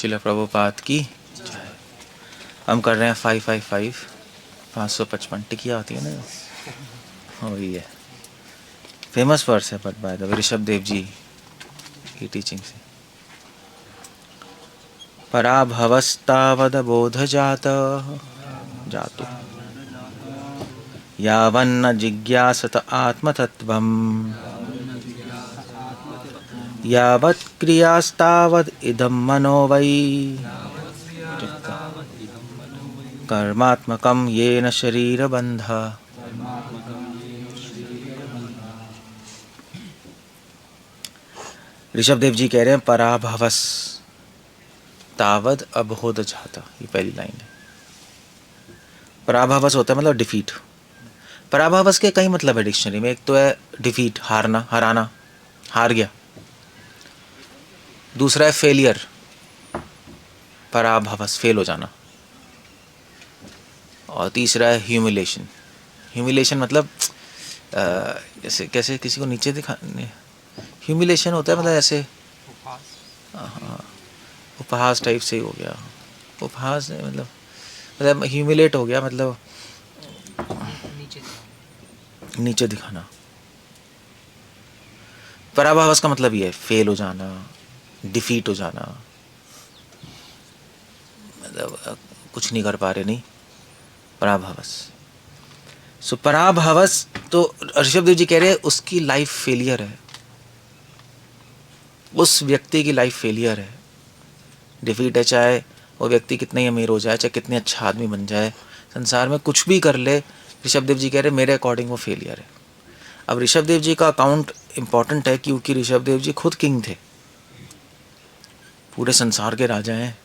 श्रील प्रभुपाद की जय। हम कर रहे हैं 555 555 टिकिया होती है ना, वही है। फेमस वर्स है but by the way Rishabh Dev ji की टीचिंग से। पराभवस्तावद बोध जातो यावन्न जिज्ञासत आत्मतत्त्वम् यावत् क्रियास्तावद् इदं मनो वै कर्मात्मकं येन शरीरबन्धः। ऋषभ देव जी कह रहे हैं पराभवस तावद अबोध जाता, ये पहली लाइन है। पराभवस होता है मतलब डिफीट। पराभवस के कई मतलब है डिक्शनरी में। एक तो है डिफीट, हारना, हराना, हार गया। दूसरा है फेलियर, पराभवस, फेल हो जाना। और तीसरा है ह्यूमिलेशन। ह्यूमिलेशन मतलब जैसे कैसे किसी को नीचे दिखाने, ह्यूमिलेशन होता है मतलब ऐसे उपहास टाइप से ही हो गया। उपहास मतलब ह्यूमिलेट हो गया, मतलब नीचे दिखाना। पराभवस का मतलब ये है फेल हो जाना, डिफीट हो जाना, मतलब कुछ नहीं कर पा रहे, नहीं, पराभवस। सो पराभवस तो ऋषभ देव जी कह रहे हैं उसकी लाइफ फेलियर है, उस व्यक्ति की लाइफ फेलियर है। डिफीट है, चाहे वो व्यक्ति कितना ही अमीर हो जाए, चाहे कितने अच्छा आदमी बन जाए, संसार में कुछ भी कर ले, ऋषभ देव जी कह रहे मेरे अकॉर्डिंग वो फेलियर है। अब ऋषभ देव जी का अकाउंट इंपॉर्टेंट है क्योंकि ऋषभ देव जी खुद किंग थे, पूरे संसार के राजा हैं,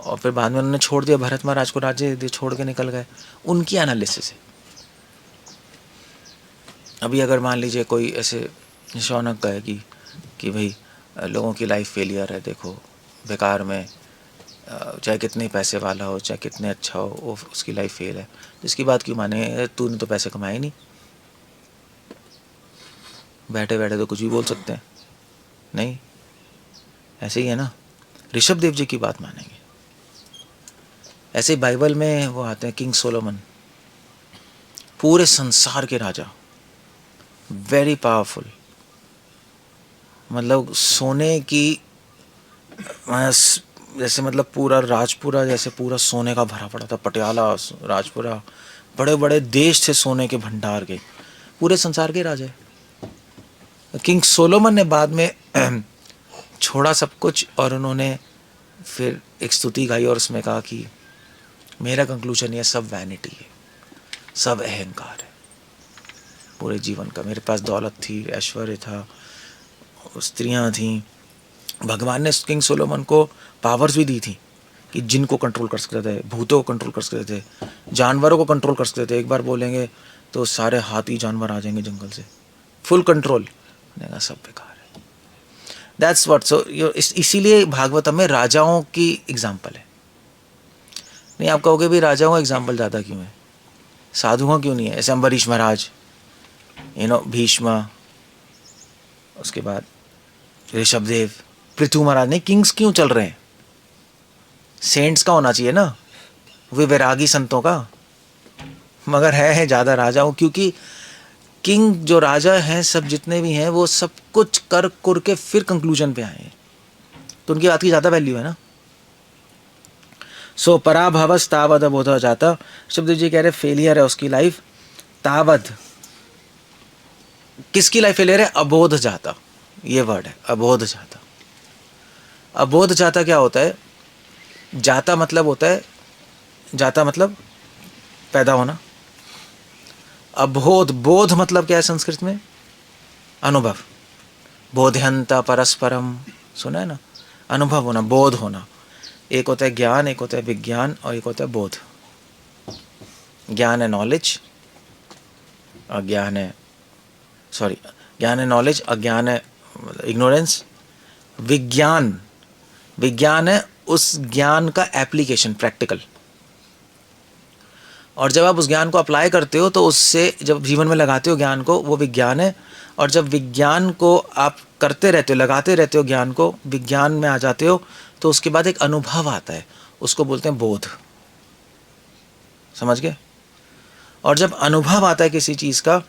और फिर बाद में उन्होंने छोड़ दिया, भरत महाराज को राज्य छोड़ के निकल गए। उनकी एनालिसिस है। अभी अगर मान लीजिए कोई ऐसे शौनक गए कि भाई लोगों की लाइफ फेलियर है, देखो बेकार में, चाहे कितने पैसे वाला हो, चाहे कितने अच्छा हो, वो उसकी लाइफ फेल है, तो इसकी बात क्यों माने? तूने तो पैसे कमाए नहीं। बैठे बैठे तो कुछ भी बोल सकते हैं, नहीं? ऐसे ही है ना। ऋषभ देव जी की बात मानेंगे। ऐसे ही बाइबल में वो आते हैं किंग सोलोमन, पूरे संसार के राजा, वेरी पावरफुल, मतलब सोने की जैसे मतलब पूरा राजपुरा जैसे पूरा सोने का भरा पड़ा था, पटियाला, राजपुरा, बड़े बड़े देश थे सोने के भंडार के, पूरे संसार के राजा। किंग सोलोमन ने बाद में छोड़ा सब कुछ और उन्होंने फिर एक स्तुति गाई और उसमें कहा कि मेरा कंक्लूजन ये सब वैनिटी है, सब अहंकार है पूरे जीवन का। मेरे पास दौलत थी, ऐश्वर्य था, स्त्रियां थीं। भगवान ने किंग सोलोमन को पावर्स भी दी थी कि जिनको कंट्रोल कर सकते थे, भूतों को कंट्रोल कर सकते थे, जानवरों को कंट्रोल कर सकते थे। एक बार बोलेंगे तो सारे हाथी जानवर आ जाएंगे जंगल से, फुल कंट्रोल। सब बेकार है। That's what. सो इसीलिए भागवतम में राजाओं की एग्जाम्पल है। नहीं, आप कहोगे भी राजाओं का एग्जाम्पल ज़्यादा क्यों है, साधुओं क्यों नहीं है? ऐसे अम्बरीश महाराज, भीष्मा, उसके बाद ऋषभदेव, पृथु महाराज, नहीं, किंग्स क्यों चल रहे हैं? सेंट्स का होना चाहिए ना, वे वैरागी संतों का, मगर है ज़्यादा राजाओं, क्योंकि किंग जो राजा हैं सब जितने भी हैं वो सब कुछ कर के फिर कंक्लूजन पे आए हैं, तो उनकी बात की ज़्यादा वैल्यू है ना। सो पराभवस तावद अबोध जाता। शब्द जी कह रहे फेलियर है उसकी लाइफ। तावद, किसकी लाइफ फेलियर है? अबोध जाता, ये वर्ड है, अबोध जाता। अबोध जाता क्या होता है? जाता मतलब होता है, जाता मतलब पैदा होना। अबोध, बोध मतलब क्या है संस्कृत में? अनुभव। बोध्यंता परस्परम, सुना है ना? अनुभव होना, बोध होना। एक होता है ज्ञान, एक होता है विज्ञान, और एक होता है बोध। ज्ञान है नॉलेज, अज्ञान है, सॉरी, ज्ञान है नॉलेज, अज्ञान है इग्नोरेंस। विज्ञान, विज्ञान है उस ज्ञान का एप्लीकेशन, प्रैक्टिकल। और जब आप उस ज्ञान को अप्लाई करते हो तो उससे जब जीवन में लगाते हो ज्ञान को, वो विज्ञान है। और जब विज्ञान को आप करते रहते हो, लगाते रहते हो ज्ञान को, विज्ञान में आ जाते हो, तो उसके बाद एक अनुभव आता है, उसको बोलते हैं बोध। समझ गए? और जब अनुभव आता है किसी चीज़ का,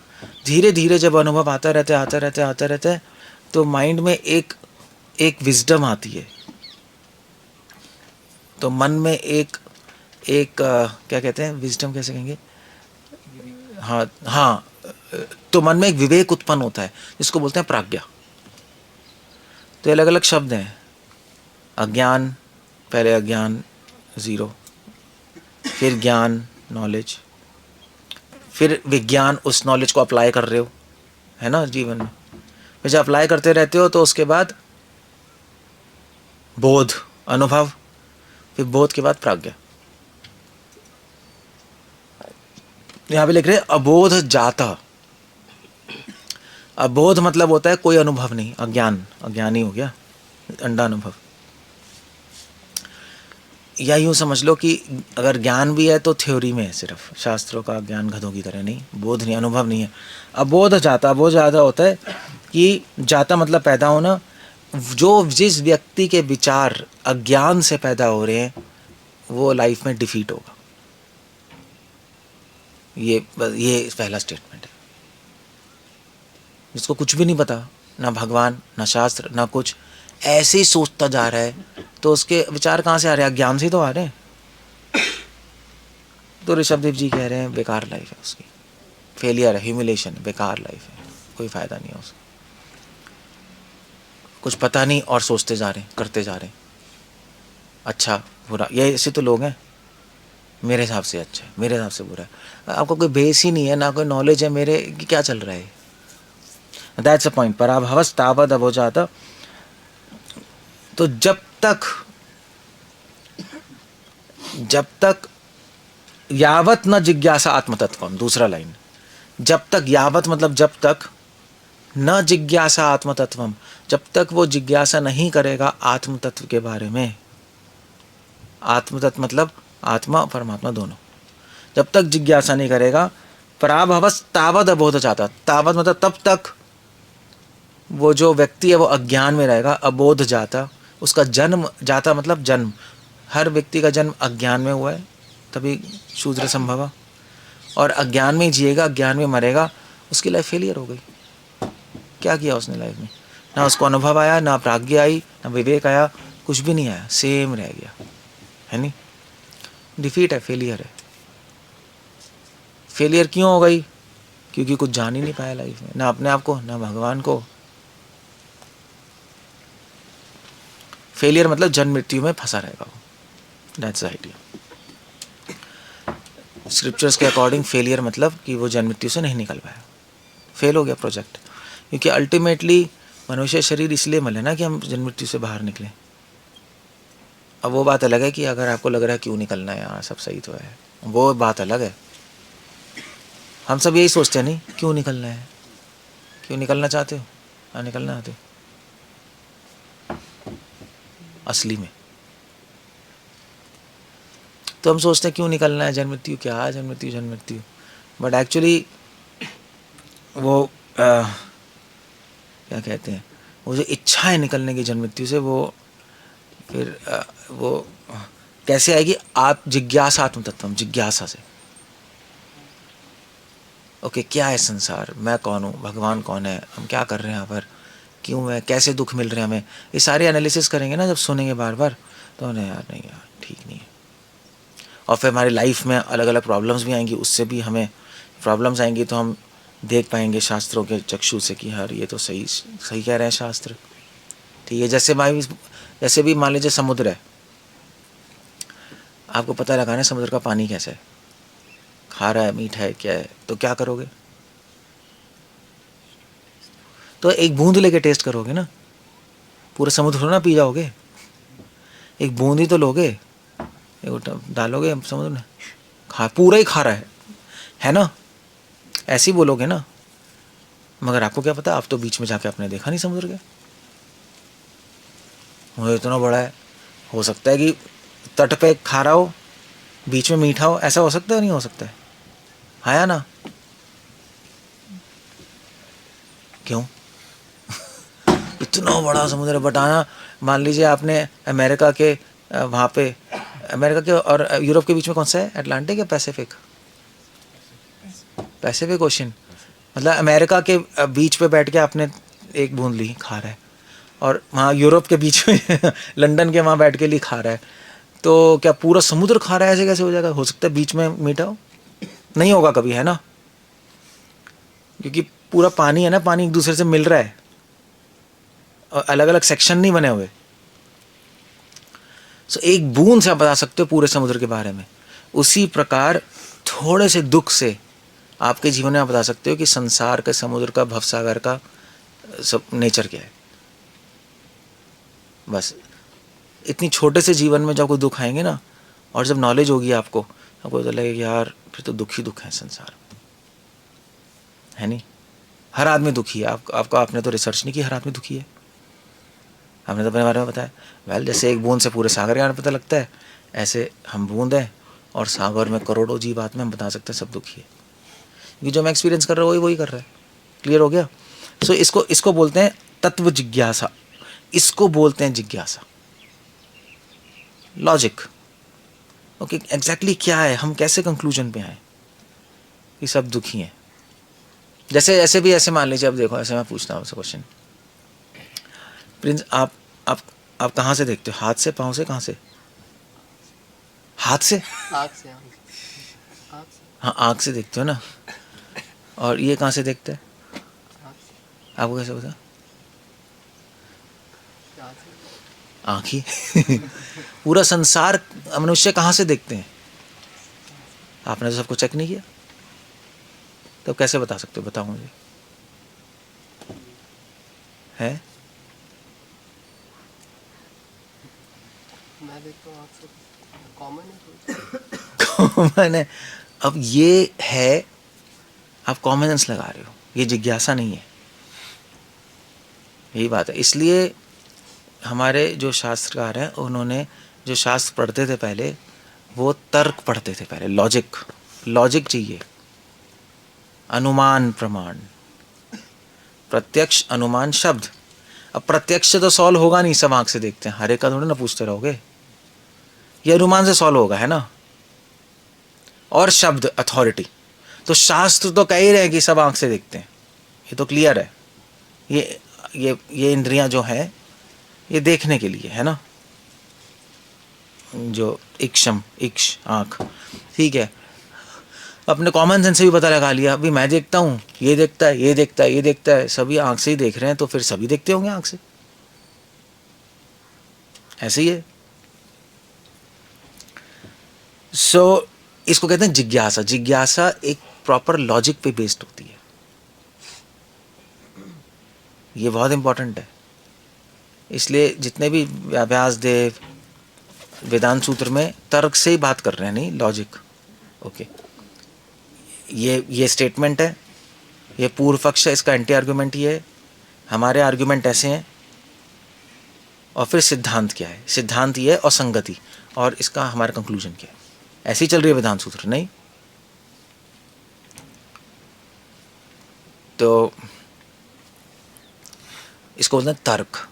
धीरे धीरे जब अनुभव आता रहता है, तो माइंड में एक विजडम आती है, तो मन में एक क्या कहते हैं, विजडम कैसे कहेंगे, हाँ हाँ, तो मन में एक विवेक उत्पन्न होता है जिसको बोलते हैं प्राज्ञा। तो अलग अलग शब्द हैं। अज्ञान, पहले अज्ञान ज़ीरो, फिर ज्ञान नॉलेज, फिर विज्ञान, उस नॉलेज को अप्लाई कर रहे हो, है ना, जीवन में। फिर जब अप्लाई करते रहते हो तो उसके बाद बोध, अनुभव, फिर बोध के बाद प्राज्ञा। यहाँ पे लिख रहे हैं अबोध जाता। अबोध मतलब होता है कोई अनुभव नहीं, अज्ञान, अज्ञानी हो गया, अंडा अनुभव। या यूँ समझ लो कि अगर ज्ञान भी है तो थ्योरी में है, सिर्फ शास्त्रों का ज्ञान गधों की तरह नहीं, बोध नहीं, अनुभव नहीं है। अबोध जाता, अबोध जाता होता है कि जाता मतलब पैदा होना, जिस व्यक्ति के विचार अज्ञान से पैदा हो रहे हैं वो लाइफ में डिफीट होगा। ये पहला स्टेटमेंट है। जिसको कुछ भी नहीं पता, ना भगवान, ना शास्त्र, ना कुछ, ऐसे ही सोचता जा रहा है, तो उसके विचार कहाँ से आ रहे हैं? अज्ञान से तो आ रहे हैं। तो ऋषभदेव जी कह रहे हैं बेकार लाइफ है उसकी, फेलियर है, ह्यूमिलेशन, बेकार लाइफ है, कोई फायदा नहीं है उसका, कुछ पता नहीं और सोचते जा रहे हैं, करते जा रहे हैं, अच्छा बुरा। ये ऐसे तो लोग हैं, मेरे हिसाब से अच्छा है, मेरे हिसाब से बुरा है। आपको कोई बेस ही नहीं है, ना कोई नॉलेज है मेरे कि क्या चल रहा है। That's a point. पराभवस तावद अबोजात। तो जब तक यावत न जिज्ञासा आत्मतत्वम, दूसरा लाइन, जब तक, यावत मतलब जब तक, न जिज्ञासा आत्मतत्वम, जब तक वो जिज्ञासा नहीं करेगा आत्म तत्व के बारे में। आत्म तत्व मतलब आत्मा और परमात्मा दोनों। जब तक जिज्ञासा नहीं करेगा, पराभवस तावद अबोध जाता, तावद मतलब तब तक वो जो व्यक्ति है वो अज्ञान में रहेगा। अबोध जाता, उसका जन्म, जाता मतलब जन्म, हर व्यक्ति का जन्म अज्ञान में हुआ है, तभी शूद्र संभव, और अज्ञान में जिएगा, अज्ञान में मरेगा, उसकी लाइफ फेलियर हो गई। क्या किया उसने लाइफ में? ना उसको अनुभव आया, ना प्राज्ञा आई, ना विवेक आया, कुछ भी नहीं आया, सेम रह गया, है नहीं? डिफीट है, फेलियर है। फेलियर क्यों हो गई? क्योंकि कुछ जान ही नहीं पाया लाइफ में, ना अपने आप को, ना भगवान को। फेलियर मतलब जन्म मृत्यु में फंसा रहेगा वो, दैट्स द आइडिया। स्क्रिप्चर्स के अकॉर्डिंग फेलियर मतलब कि वो जन्म मृत्यु से नहीं निकल पाया, फेल हो गया प्रोजेक्ट। क्योंकि अल्टीमेटली मनुष्य शरीर इसलिए मिले ना कि हम जन्म मृत्यु से बाहर निकलें। अब वो बात अलग है कि अगर आपको लग रहा है क्यों निकलना है यार, सब सही तो है, वो बात अलग है। हम सब यही सोचते हैं नहीं, क्यों निकलना है, क्यों निकलना चाहते हो, हाँ निकलना चाहते हो असली में। तो हम सोचते हैं क्यों निकलना है, जन्म मृत्यु, क्या है जन्म मृत्यु, जन्म मृत्यु। बट एक्चुअली वो क्या कहते हैं, वो जो इच्छा है निकलने की जन्म मृत्यु से, वो फिर वो कैसे आएगी? आप जिज्ञासा आत्म तत्वम, जिज्ञासा से। ओके, क्या है संसार, मैं कौन हूँ, भगवान कौन है, हम क्या कर रहे हैं यहाँ पर, क्यों है, कैसे दुख मिल रहे हैं हमें, ये सारे एनालिसिस करेंगे ना जब सुनेंगे बार बार, तो नहीं यार, नहीं यार ठीक नहीं है। और फिर हमारी लाइफ में अलग अलग प्रॉब्लम्स भी आएंगी, उससे भी हमें प्रॉब्लम्स आएंगी, तो हम देख पाएंगे शास्त्रों के चक्षु से कि यार ये तो सही सही कह रहे हैं शास्त्र, ठीक है। जैसे भी मान लीजिए समुद्र है, आपको पता लगाना है समुद्र का पानी कैसा है, खारा है, मीठा है, क्या है, तो क्या करोगे? तो एक बूंद लेके टेस्ट करोगे ना, पूरा समुद्र थोड़ा ना पी जाओगे, एक बूंद ही तो लोगे, एक डालोगे समुद्र में, पूरा ही खारा है ना, ऐसे ही बोलोगे ना। मगर आपको क्या पता, आप तो बीच में जाके आपने देखा नहीं समुद्र के, वो इतना बड़ा है, हो सकता है कि तट पे खारा हो, बीच में मीठा हो, ऐसा हो सकता है? नहीं हो सकता है, हाँ या ना? क्यों? इतना बड़ा समुद्र है। बताना, मान लीजिए आपने अमेरिका के वहाँ पे, अमेरिका के और यूरोप के बीच में कौन सा है, अटलांटिक या पैसिफिक? Pacific ocean. मतलब अमेरिका के बीच पे बैठ के आपने एक बूंद ली, खा रहा है, और वहाँ यूरोप के बीच में लंदन के वहाँ बैठ के ली, खा रहा है। तो क्या पूरा समुद्र खा रहा है? ऐसे कैसे हो जाएगा? हो सकता है बीच में मीठा हो, नहीं होगा कभी, है ना, क्योंकि पूरा पानी है ना, पानी एक दूसरे से मिल रहा है और अलग अलग सेक्शन नहीं बने हुए। सो एक बूंद से आप बता सकते हो पूरे समुद्र के बारे में। उसी प्रकार थोड़े से दुख से आपके जीवन में आप बता सकते हो कि संसार के, समुद्र का, भवसागर का सब नेचर क्या है। बस इतनी छोटे से जीवन में जब कोई दुख आएंगे ना, और जब नॉलेज होगी आपको पता लगेगा यार फिर तो दुख ही दुख है संसार, है नहीं? हर आदमी दुखी है। आपको आपने तो रिसर्च नहीं की, हर आदमी दुखी है। हमने तो अपने बारे में बताया। वेल, जैसे एक बूंद से पूरे सागर का पता लगता है, ऐसे हम बूंद हैं और सागर में करोड़ों जीव आत्मा, हम बता सकते हैं सब दुखी है, क्योंकि जो मैं एक्सपीरियंस कर रहा हूँ वही कर रहा है। क्लियर हो गया? सो इसको बोलते हैं तत्व जिज्ञासा, इसको बोलते हैं जिज्ञासा, लॉजिक। ओके, एग्जैक्टली क्या है, हम कैसे कंक्लूजन पे आए कि सब दुखी हैं? जैसे ऐसे भी, ऐसे मान लीजिए, अब देखो, ऐसे मैं पूछता हूँ क्वेश्चन, प्रिंस, आप कहाँ से देखते हो? हाथ से, पाँव से, कहाँ से? हाथ से? आँख से। हाँ, आँख से देखते हो ना। और ये कहाँ से देखते हैं? आपको कैसे पता? आँख ही। पूरा संसार मनुष्य कहाँ से देखते हैं? आपने तो सबको चेक नहीं किया, तो कैसे बता सकते हो? बताओ मुझे, है? मैं देखता हूँ आँख से, कॉमन है। कॉमन है। अब ये है, आप कॉमन सेंस लगा रहे हो, ये जिज्ञासा नहीं है। यही बात है। इसलिए हमारे जो शास्त्रकार हैं, उन्होंने जो शास्त्र पढ़ते थे पहले, वो तर्क पढ़ते थे पहले, लॉजिक। लॉजिक चाहिए, अनुमान प्रमाण, प्रत्यक्ष अनुमान शब्द। अब प्रत्यक्ष से तो सॉल्व होगा नहीं, सब आंख से देखते हैं, हर एक का थोड़ा ना पूछते रहोगे, ये अनुमान से सॉल्व होगा, है ना। और शब्द, अथॉरिटी, तो शास्त्र तो कह ही रहे हैं कि सब आंख से देखते हैं, ये तो क्लियर है। ये इंद्रियां जो है ये देखने के लिए है ना, जो इक्ष आँख, ठीक है। अपने कॉमन सेंस से भी पता लगा लिया, अभी मैं देखता हूँ, ये देखता है, ये देखता है, ये देखता है, सभी आँख से ही देख रहे हैं, तो फिर सभी देखते होंगे आँख से, ऐसे ही है। सो इसको कहते हैं जिज्ञासा। जिज्ञासा एक प्रॉपर लॉजिक पे बेस्ड होती है, ये बहुत इंपॉर्टेंट है। इसलिए जितने भी व्यासदेव वेदांत सूत्र में तर्क से ही बात कर रहे हैं, नहीं लॉजिक। ओके, ये स्टेटमेंट है, ये पूर्व पक्ष है, इसका एंटी आर्गुमेंट ये है, हमारे आर्गुमेंट ऐसे हैं, और फिर सिद्धांत क्या है, सिद्धांत ये है, और संगति, और इसका हमारा कंक्लूजन क्या है। ऐसे ही चल रही है वेदांत सूत्र, नहीं? तो इसको बोलते हैं तर्क,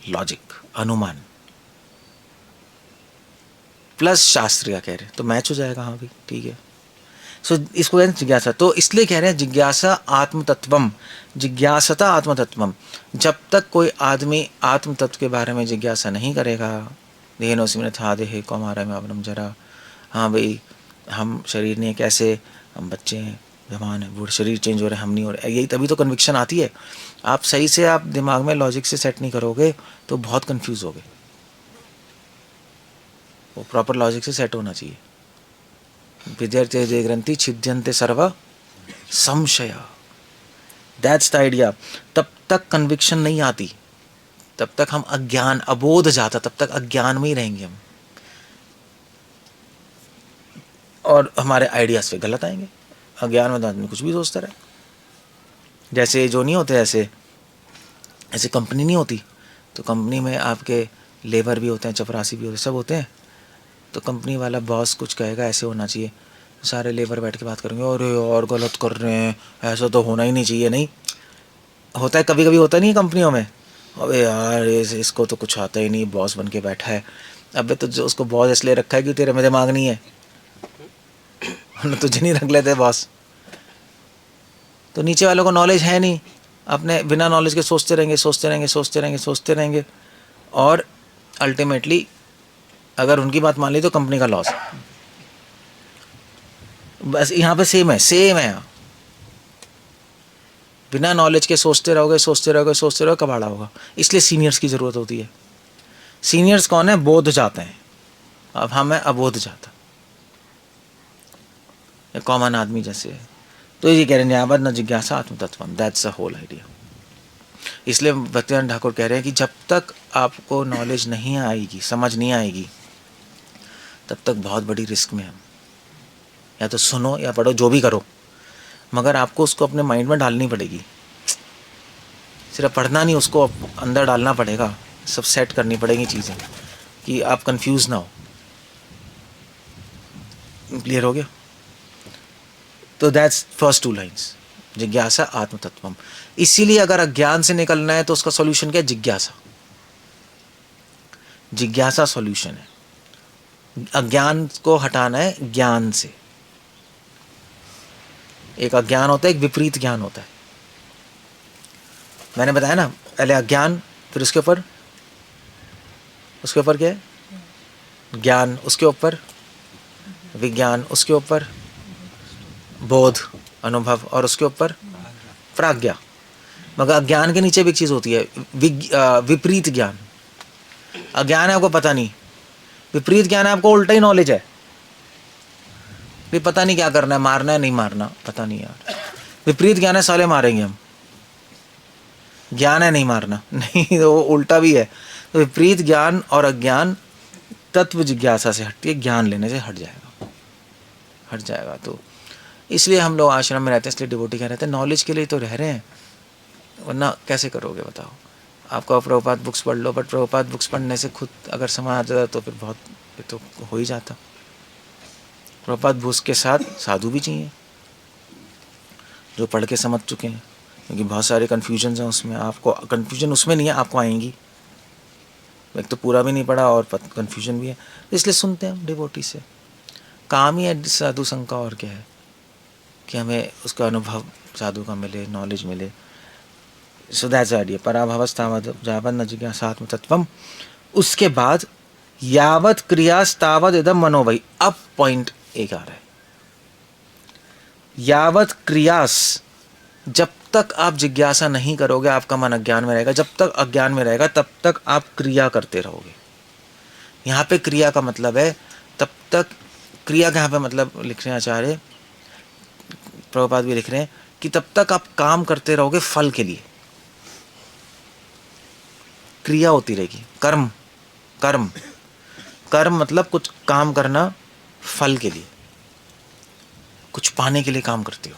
लॉजिक, अनुमान प्लस शास्त्रीय कह रहे हैं, तो मैच हो जाएगा। हाँ भी ठीक है। सो इसको कहते हैं जिज्ञासा। तो इसलिए कह रहे हैं जिज्ञासा आत्मतत्वम, जिज्ञासता आत्मतत्वम। जब तक कोई आदमी आत्म तत्व के बारे में जिज्ञासा नहीं करेगा, देहनोऽस्मि यथा देहे कौमारम् यौवनम् जरा, हाँ भाई हम शरीर नहीं है, कैसे, हम बच्चे हैं, जवान है, बूढ़े, शरीर चेंज हो रहे हैं, हम नहीं हो रहे, यही तभी तो कन्विक्शन आती है। आप सही से आप दिमाग में लॉजिक से सेट नहीं करोगे तो बहुत कंफ्यूज होगे, वो प्रॉपर लॉजिक से सेट होना चाहिए। विद्यार्थी जे ग्रंथि छिद्यन्ते सर्व संशय, दैट्स द आइडिया। तब तक कन्विक्शन नहीं आती, तब तक हम अज्ञान, अबोध जाता, तब तक अज्ञान में ही रहेंगे हम, और हमारे आइडियाज पे गलत आएंगे। अज्ञान में आदमी कुछ भी सोचता रहे। जैसे जो नहीं होते, ऐसे कंपनी नहीं होती, तो कंपनी में आपके लेबर भी होते हैं, चपरासी भी होते हैं, सब होते हैं। तो कंपनी वाला बॉस कुछ कहेगा ऐसे होना चाहिए, सारे लेबर बैठ के बात करेंगे, अरे और गलत कर रहे हैं, ऐसा तो होना ही नहीं चाहिए। नहीं होता है, कभी कभी होता नहीं है कंपनियों में, अबे यार इसको तो कुछ आता ही नहीं, बॉस बन के बैठा है। अबे तो जो उसको बॉस इसलिए रखा है कि तेरे में दिमाग नहीं है, तुझे नहीं रख लेते बॉस। तो नीचे वालों को नॉलेज है नहीं, अपने बिना नॉलेज के सोचते रहेंगे सोचते रहेंगे सोचते रहेंगे सोचते रहेंगे, और अल्टीमेटली अगर उनकी बात मान ली तो कंपनी का लॉस। बस यहाँ पे सेम है यहाँ। बिना नॉलेज के सोचते रहोगे सोचते रहोगे सोचते रहोगे, कबाड़ा होगा। इसलिए सीनियर्स की ज़रूरत होती है। सीनियर्स कौन है? बोध जाते हैं। अब हम हैं अबोध जाता, कॉमन आदमी जैसे है। तो ये कह रहे हैं न्यायबद्ध न जिज्ञासा आत्मतत्वम, दैट्स द होल आइडिया। इसलिए भक्तिवेदांत ठाकुर कह रहे हैं कि जब तक आपको नॉलेज नहीं आएगी, समझ नहीं आएगी, तब तक बहुत बड़ी रिस्क में हम। या तो सुनो या पढ़ो, जो भी करो, मगर आपको उसको अपने माइंड में डालनी पड़ेगी। सिर्फ पढ़ना नहीं, उसको अंदर डालना पड़ेगा, सब सेट करनी पड़ेगी चीज़ें कि आप कंफ्यूज ना हो। क्लियर हो गया? तो दैट्स फर्स्ट 2 लाइन्स, जिज्ञासा आत्मतत्वम। इसीलिए अगर अज्ञान से निकलना है तो उसका सॉल्यूशन क्या है? जिज्ञासा। जिज्ञासा सॉल्यूशन है। अज्ञान को हटाना है ज्ञान से। एक अज्ञान होता है, एक विपरीत ज्ञान होता है। मैंने बताया ना, पहले अज्ञान, फिर उसके ऊपर क्या है? ज्ञान, उसके ऊपर विज्ञान, उसके ऊपर बोध अनुभव, और उसके ऊपर प्राज्ञा। मगर अज्ञान के नीचे भी एक चीज़ होती है, विपरीत ज्ञान। अज्ञान है, आपको पता नहीं। विपरीत ज्ञान है, आपको उल्टा ही नॉलेज है, भी पता नहीं क्या करना है, मारना है नहीं मारना, पता नहीं यार। विपरीत ज्ञान है, साले मारेंगे हम। ज्ञान है नहीं मारना, नहीं, तो वो उल्टा भी है। तो विपरीत ज्ञान और अज्ञान तत्व जिज्ञासा से हटती है, ज्ञान लेने से हट जाएगा। तो इसलिए हम लोग आश्रम में रहते हैं, इसलिए डिवोटी कह रहते हैं नॉलेज के लिए तो रह रहे हैं, वरना कैसे करोगे बताओ। आपको प्रभुपाद बुक्स पढ़ लो, बट प्रभुपाद बुक्स पढ़ने से खुद अगर समय आ जाता तो फिर बहुत तो हो ही जाता। प्रभुपाद बुक्स के साथ साधु भी चाहिए जो पढ़ के समझ चुके हैं, क्योंकि बहुत सारे कन्फ्यूजन हैं उसमें। आपको कन्फ्यूजन उसमें नहीं है, आपको आएंगी। एक तो पूरा भी नहीं पढ़ा और कन्फ्यूजन भी है, इसलिए सुनते हैं हम डिवोटी से। काम ही है साधु संघ का, और क्या है कि हमें उसका अनुभव साधु का मिले, नॉलेज मिले। So that's idea. पराभवस्थावद जावद न जिज्ञासा आत्मतत्वम। उसके बाद यावत क्रियास तावद इदम मनोवई। अब पॉइंट एक आ रहा है, यावत क्रियास, जब तक आप जिज्ञासा नहीं करोगे आपका मन अज्ञान में रहेगा। जब तक अज्ञान में रहेगा तब तक आप क्रिया करते रहोगे। यहाँ पे क्रिया का मतलब है तब तक, क्रिया का यहाँ पे मतलब लिख रहे हैं आचार्य, प्रभुपाद भी लिख रहे हैं कि तब तक आप काम करते रहोगे फल के लिए। क्रिया होती रहेगी, कर्म कर्म कर्म मतलब कुछ काम करना फल के लिए, कुछ पाने के लिए काम करते हो।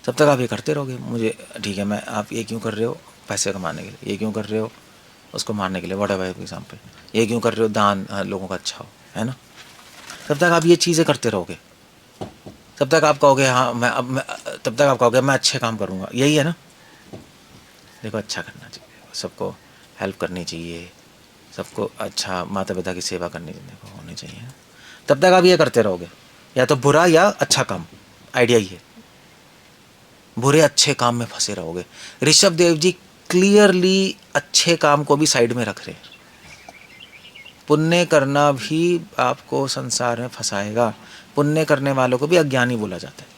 तब तक आप ये करते रहोगे, मुझे ठीक है, मैं आप ये क्यों कर रहे हो? पैसे कमाने के लिए। ये क्यों कर रहे हो? उसको मारने के लिए, व्हाट एवर एग्जाम्पल। ये क्यों कर रहे हो? दान, लोगों का अच्छा हो, है ना। तब तक आप ये चीज़ें करते रहोगे, तब तक आप कहोगे हाँ तब तक आप कहोगे मैं अच्छे काम करूँगा। यही है ना। देखो अच्छा करना चाहिए, सबको हेल्प करनी चाहिए, सबको अच्छा, माता पिता की सेवा करनी देखो होनी चाहिए। तब तक आप ये करते रहोगे, या तो बुरा या अच्छा काम। आइडिया ही है, बुरे अच्छे काम में फंसे रहोगे। ऋषभ देव जी क्लियरली अच्छे काम को भी साइड में रख रहे हैं। पुण्य करना भी आपको संसार में फंसाएगा। पुण्य करने वालों को भी अज्ञानी बोला जाता है,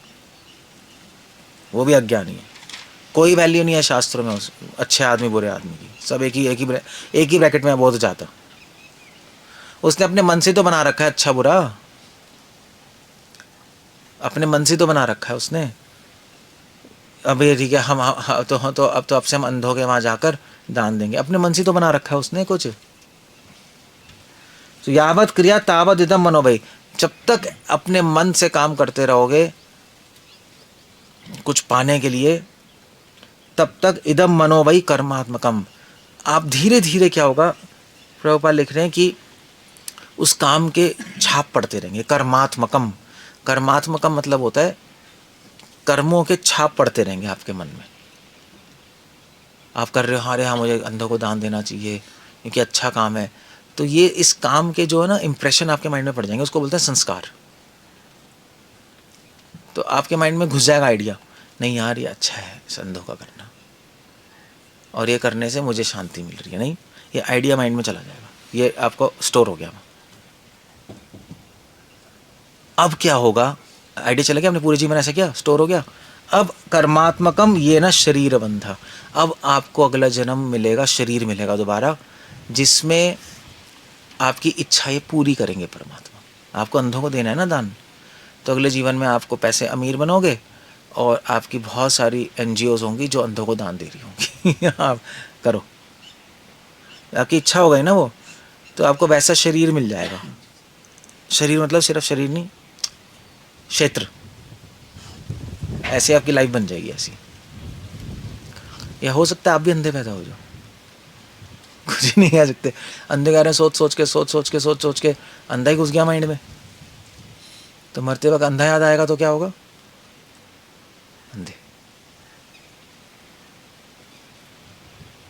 वो भी अज्ञानी है। कोई वैल्यू नहीं है शास्त्रों में उस अच्छे आदमी बुरे आदमी की, सब एक ही ब्रैकेट में बोध जाता। उसने अपने मन से तो बना रखा है अच्छा बुरा, अपने मन से तो बना रखा है उसने। अब ये ठीक है, हम तो अब तो अब से हम अंधों के वहां जाकर दान देंगे, अपने मन से तो बना रखा है उसने कुछ। तो यावत क्रिया तावत इदम मनोभई। जब तक अपने मन से काम करते रहोगे कुछ पाने के लिए, तब तक इदम मनोभई कर्मात्मकम। आप धीरे धीरे क्या होगा, प्रभुपाद लिख रहे हैं कि उस काम के छाप पड़ते रहेंगे। कर्मात्मकम, कर्मात्मकम मतलब होता है कर्मों के छाप पड़ते रहेंगे आपके मन में। आप कर रहे हो, अरे हाँ मुझे अंधों को दान देना चाहिए क्योंकि अच्छा काम है, तो ये इस काम के जो है ना इम्प्रेशन आपके माइंड में पड़ जाएंगे, उसको बोलते हैं संस्कार। तो आपके माइंड में घुस जाएगा आइडिया, नहीं यार ये अच्छा है इस अंधों का करना, और ये करने से मुझे शांति मिल रही है, नहीं, ये आइडिया माइंड में चला जाएगा, ये आपको स्टोर हो गया। अब क्या होगा, आइडिया चला गया, आपने पूरे जीवन ऐसा किया, स्टोर हो गया। अब कर्मात्मकम ये ना शरीर बंधा, अब आपको अगला जन्म मिलेगा, शरीर मिलेगा दोबारा, जिसमें आपकी इच्छाएं पूरी करेंगे परमात्मा। आपको अंधों को देना है ना दान, तो अगले जीवन में आपको पैसे अमीर बनोगे और आपकी बहुत सारी NGOs होंगी जो अंधों को दान दे रही होंगी आप करो, आपकी इच्छा हो गई ना वो, तो आपको वैसा शरीर मिल जाएगा। शरीर मतलब सिर्फ शरीर नहीं, क्षेत्र, ऐसे आपकी लाइफ बन जाएगी ऐसी। या हो सकता है आप भी अंधे पैदा हो जाओ, कुछ नहीं कह सकते। अंधे कह रहे हैं सोच सोच के अंधा ही घुस गया माइंड में, तो मरते वक्त अंधा याद आएगा तो क्या होगा, अंधे।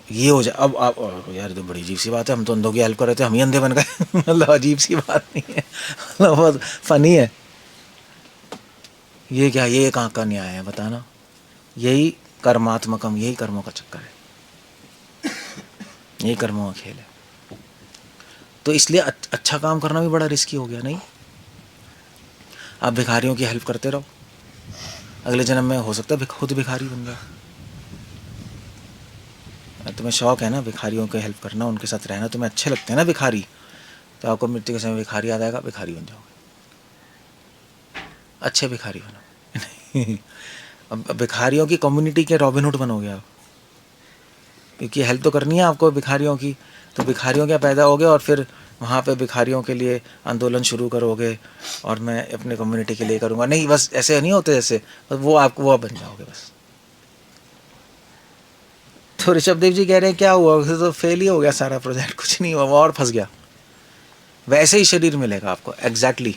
ये हो जाए। अब आप यार तो बड़ी अजीब सी बात है, हम तो अंधों की हेल्प कर रहे थे, हम ही अंधे बन गए मतलब अजीब सी बात नहीं है, मतलब बहुत फनी है। ये क्या, ये कहाँ का न्याय है बताना। यही कर्मात्मकम, यही कर्मों का चक्कर है, यही कर्मों का खेल है। तो इसलिए अच्छा काम करना भी बड़ा रिस्की हो गया, नहीं। आप भिखारियों की हेल्प करते रहो, अगले जन्म में हो सकता है खुद भिखारी बन जाओ। तुम्हें शौक है ना भिखारियों की हेल्प करना, उनके साथ रहना, तुम्हें अच्छे लगते हैं ना भिखारी, तो आपको मृत्यु के समय भिखारी याद आएगा, भिखारी बन जाओगे, अच्छे भिखारी बनो अब भिखारियों की कम्युनिटी के रॉबिनहुड बनोगे आप, क्योंकि हेल्प तो करनी है आपको भिखारियों की, तो भिखारियों क्या पैदा होगे और फिर वहाँ पे भिखारियों के लिए आंदोलन शुरू करोगे, और मैं अपने कम्युनिटी के लिए करूँगा। नहीं, बस ऐसे नहीं होते जैसे, वो आपको वो बन जाओगे बस। तो ऋषभदेव जी कह रहे हैं क्या हुआ, तो फेल ही हो गया सारा प्रोजेक्ट, कुछ नहीं हुआ, वो और फंस गया। वैसे ही शरीर मिलेगा आपको एग्जैक्टली।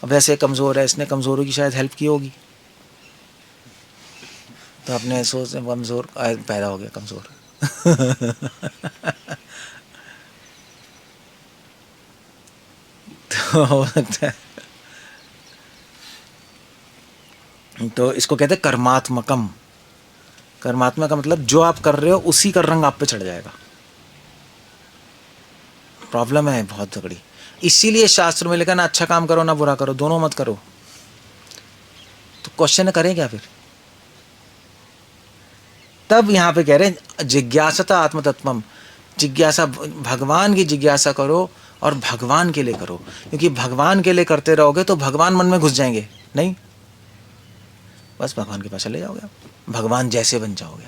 अब वैसे कमज़ोर है, इसने कमज़ोरों की शायद हेल्प की होगी, तो अपने सोच में कमज़ोर पैदा हो गया, कमज़ोर तो हो सकता है। तो इसको कहते हैं कर्मात्मकम। कर्मात्मक का मतलब जो आप कर रहे हो उसी का रंग आप पे चढ़ जाएगा। प्रॉब्लम है बहुत तगड़ी, इसीलिए शास्त्र में लिखा ना अच्छा काम करो ना बुरा करो, दोनों मत करो। तो क्वेश्चन करें क्या फिर, तब यहाँ पे कह रहे हैं जिज्ञासता आत्मतत्वम, जिज्ञासा, भगवान की जिज्ञासा करो और भगवान के लिए करो, क्योंकि भगवान के लिए करते रहोगे तो भगवान मन में घुस जाएंगे, नहीं बस भगवान के पास चले जाओगे आप, भगवान जैसे बन जाओगे।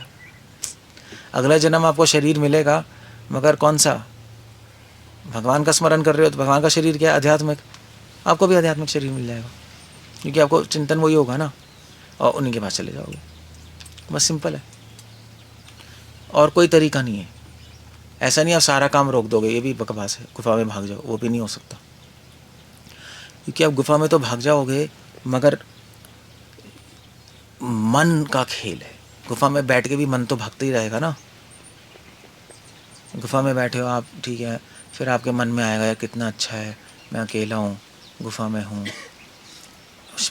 अगला जन्म आपको शरीर मिलेगा, मगर कौन सा, भगवान का स्मरण कर रहे हो तो भगवान का शरीर क्या है, आध्यात्मिक, आपको भी आध्यात्मिक शरीर मिल जाएगा, क्योंकि आपको चिंतन वही होगा ना, और उन्हीं के पास चले जाओगे। बस सिंपल है, और कोई तरीका नहीं है। ऐसा नहीं आप सारा काम रोक दोगे, ये भी बकवास है, गुफा में भाग जाओ, वो भी नहीं हो सकता, क्योंकि आप गुफा में तो भाग जाओगे मगर मन का खेल है। गुफा में बैठ के भी मन तो भागता ही रहेगा ना। गुफा में बैठे हो आप, ठीक है, फिर आपके मन में आएगा यार कितना अच्छा है, मैं अकेला हूँ, गुफा में हूँ,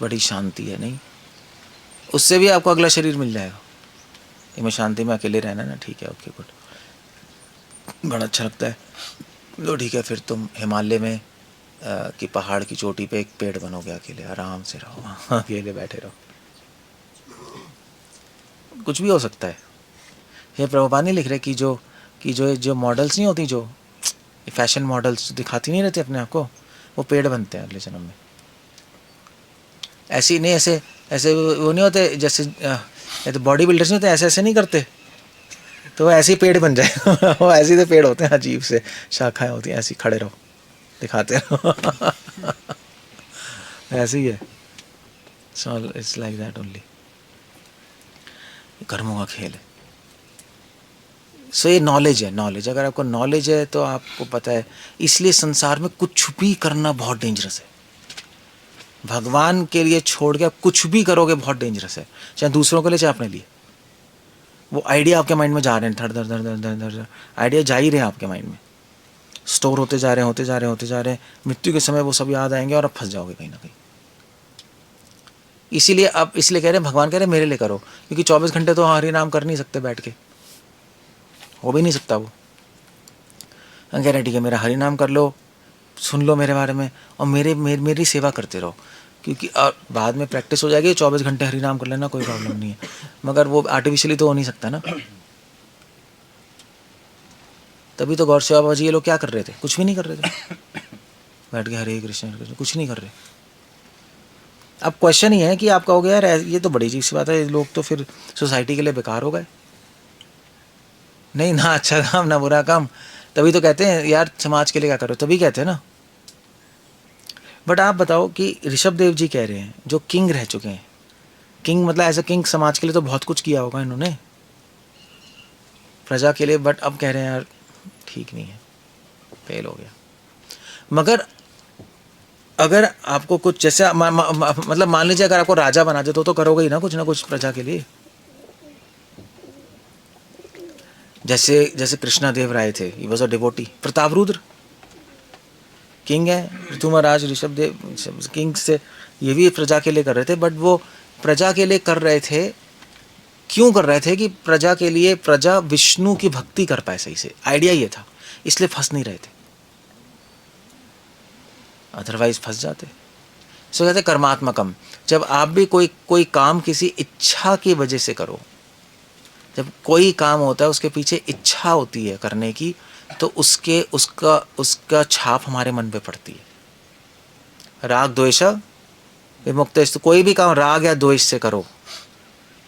बड़ी शांति है, नहीं, उससे भी आपको अगला शरीर मिल जाएगा, ये मैं शांति में अकेले रहना ना, ठीक है, ओके गुड, बड़ा अच्छा लगता है, लो ठीक है, फिर तुम हिमालय में कि पहाड़ की चोटी पे एक पेड़ बनोगे, अकेले आराम से रहो वहाँ, अकेले बैठे रहो, कुछ भी हो सकता है। ये प्रभुपाद नहीं लिख रहे कि जो मॉडल्स नहीं होती, जो फैशन मॉडल्स दिखाती नहीं रहती अपने आप को, वो पेड़ बनते हैं अगले जन्म में। ऐसे नहीं, ऐसे वो नहीं होते जैसे तो बॉडी बिल्डर्स नहीं होते, ऐसे नहीं करते, तो वो ऐसे ही पेड़ बन जाए वो ऐसे ही तो पेड़ होते हैं, अजीब से शाखाएं होती हैं, ऐसे ही खड़े रहो, दिखाते रहो ऐसे ही है, so it's like that only, कर्मों का खेल है। सो ये नॉलेज है, नॉलेज, अगर आपको नॉलेज है तो आपको पता है, इसलिए संसार में कुछ भी करना बहुत डेंजरस है। भगवान के लिए छोड़ के आप कुछ भी करोगे बहुत डेंजरस है, चाहे दूसरों के लिए चाहे अपने लिए। वो आइडिया आपके माइंड में जा रहे हैं, धड़ धड़ धड़ धड़ धड़ धड़ आइडिया जा ही रहे हैं आपके माइंड में, स्टोर होते जा रहे हैं, होते जा रहे हैं, होते जा रहे हैं। मृत्यु के समय वो सब याद आएंगे और आप फंस जाओगे कहीं ना कहीं। इसीलिए आप इसलिए कह रहे हैं, भगवान कह रहे हैं मेरे लिए करो, क्योंकि 24 घंटे तो हरि नाम कर नहीं सकते बैठ के, हो भी नहीं सकता वो। हम कह रहे हैं ठीक है मेरा हरि नाम कर लो, सुन लो मेरे बारे में, और मेरी सेवा करते रहो, क्योंकि बाद में प्रैक्टिस हो जाएगी। 24 घंटे हरि नाम कर लेना कोई प्रॉब्लम नहीं है, मगर वो आर्टिफिशियली तो हो नहीं सकता ना। तभी तो गौर से बाबा जी ये लोग क्या कर रहे थे, कुछ भी नहीं कर रहे थे, बैठ के हरे कृष्ण कुछ नहीं कर रहे। अब क्वेश्चन ये है कि आप कहोगे यार ये तो बड़ी चीज़ सी बात है, लोग तो फिर सोसाइटी के लिए बेकार हो गए, नहीं ना अच्छा काम ना बुरा काम, तभी तो कहते हैं यार समाज के लिए क्या करो, तभी कहते हैं ना। बट आप बताओ कि ऋषभ देव जी कह रहे हैं जो किंग रह चुके हैं, किंग मतलब एज अ किंग समाज के लिए तो बहुत कुछ किया होगा इन्होंने, प्रजा के लिए, बट अब कह रहे हैं यार ठीक नहीं है, फेल हो गया। मगर अगर आपको कुछ जैसे मतलब मान लीजिए अगर आपको राजा बना दे तो करोगे ही ना कुछ प्रजा के लिए। जैसे कृष्णदेव राय थे, he was a devotee. Pratap Rudra king है, पृथु महाराज, ऋषभ देव किंग से ये भी प्रजा के लिए कर रहे थे, बट वो प्रजा के लिए कर रहे थे, क्यों कर रहे थे कि प्रजा के लिए, प्रजा विष्णु की भक्ति कर पाए सही से, आइडिया ये था, इसलिए फंस नहीं रहे थे, अदरवाइज फंस जाते। सो कहते कर्मात्मकम, जब आप भी कोई काम किसी इच्छा की वजह से करो, जब कोई काम होता है उसके पीछे इच्छा होती है करने की, तो उसका छाप हमारे मन पे पड़ती है। राग द्वेष विमुक्त, तो कोई भी काम राग या द्वेष से करो,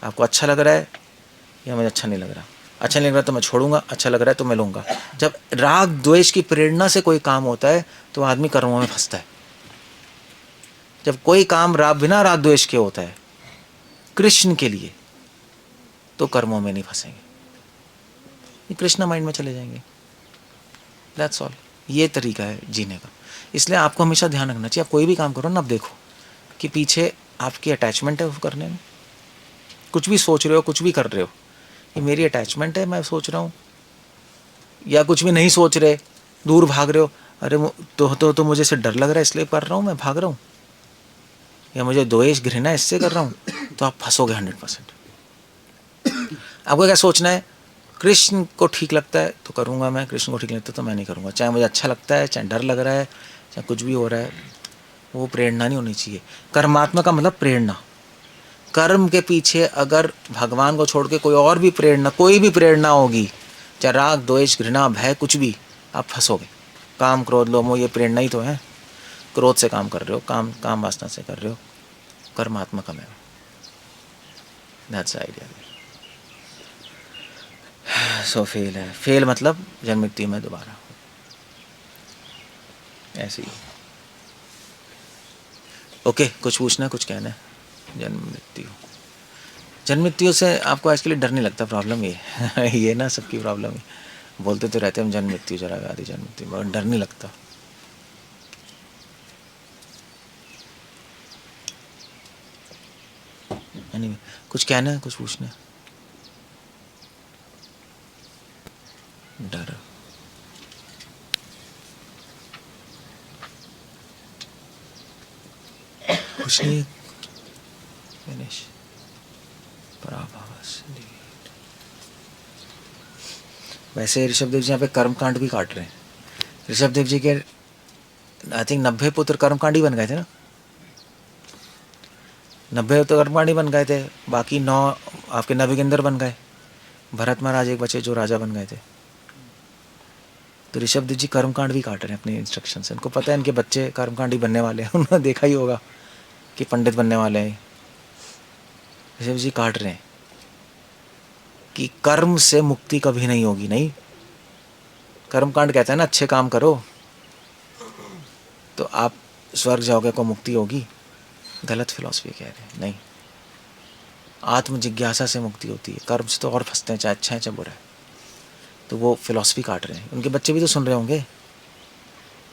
आपको अच्छा लग रहा है या मुझे अच्छा नहीं लग रहा, अच्छा नहीं लग रहा तो मैं छोड़ूंगा, अच्छा लग रहा है तो मैं लूँगा। जब राग द्वेष की प्रेरणा से कोई काम होता है तो आदमी कर्मों में फंसता है। जब कोई काम बिना राग द्वेष के होता है कृष्ण के लिए, तो कर्मों में नहीं फंसेंगे, ये कृष्णा माइंड में चले जाएंगे। दैट्स ऑल, ये तरीका है जीने का। इसलिए आपको हमेशा ध्यान रखना चाहिए, आप कोई भी काम करो ना, आप देखो कि पीछे आपकी अटैचमेंट है वो करने में। कुछ भी सोच रहे हो, कुछ भी कर रहे हो, ये मेरी अटैचमेंट है, मैं सोच रहा हूँ, या कुछ भी नहीं सोच रहे, दूर भाग रहे हो, अरे तो मुझे इससे डर लग रहा है इसलिए कर रहा हूँ, मैं भाग रहा हूँ, या मुझे द्वेष घृणा इससे कर रहा हूँ, तो आप फंसोगे 100%। आपको क्या सोचना है, कृष्ण को ठीक लगता है तो करूँगा मैं, कृष्ण को ठीक लगता है तो मैं नहीं करूँगा, चाहे मुझे अच्छा लगता है, चाहे डर लग रहा है, चाहे कुछ भी हो रहा है, वो प्रेरणा नहीं होनी चाहिए। कर्मात्मा का मतलब प्रेरणा, कर्म के पीछे अगर भगवान को छोड़ के कोई और भी प्रेरणा, कोई भी प्रेरणा होगी, चाहे राग द्वेष घृणा भय कुछ भी, आप फंसोगे। काम क्रोध लोभ मोह ये प्रेरणा ही तो है, क्रोध से काम कर रहे हो, काम वासना से कर रहे हो, कर्मात्मक है, दैट्स आइडिया। सो फेल है, फेल मतलब जन्म मृत्यु में दोबारा, ऐसे ही। ओके, कुछ पूछना है, कुछ कहना है? जन्म मृत्यु से आपको एक्चुअली डर नहीं लगता, प्रॉब्लम ये ये ना सबकी प्रॉब्लम है, बोलते तो रहते हम जन्म मृत्यु जरा व्याधि जन्म मृत्यु, मगर डर नहीं लगता। anyway, कुछ कहना है, कुछ पूछना है? डर कुछ नहीं, फिनिश पराभास। वैसे ऋषभ देव जी यहाँ पे कर्मकांड भी काट रहे हैं। ऋषभ देव जी के आई थिंक 90 पुत्र कर्मकांडी बन गए थे ना, 90 तो कर्मकांडी बन गए थे, बाकी 9 आपके नविगेंद्र बन गए, भरत महाराज एक बचे जो राजा बन गए थे। तो ऋषभ देव जी कर्मकांड भी काट रहे हैं अपने इंस्ट्रक्शन से, उनको पता है इनके बच्चे कर्मकांडी बनने वाले हैं, उन्होंने देखा ही होगा कि पंडित बनने वाले हैं। ऋषभ जी काट रहे हैं कि कर्म से मुक्ति कभी नहीं होगी, नहीं। कर्मकांड कहता है ना अच्छे काम करो तो आप स्वर्ग जाओगे, को मुक्ति होगी। गलत फिलॉसफी कह रहे हैं, नहीं। आत्म जिज्ञासा से मुक्ति होती है, कर्म से तो और फंसते हैं, चाहे अच्छा है चाहे बुरा है। तो वो फिलॉसफी काट रहे हैं, उनके बच्चे भी तो सुन रहे होंगे।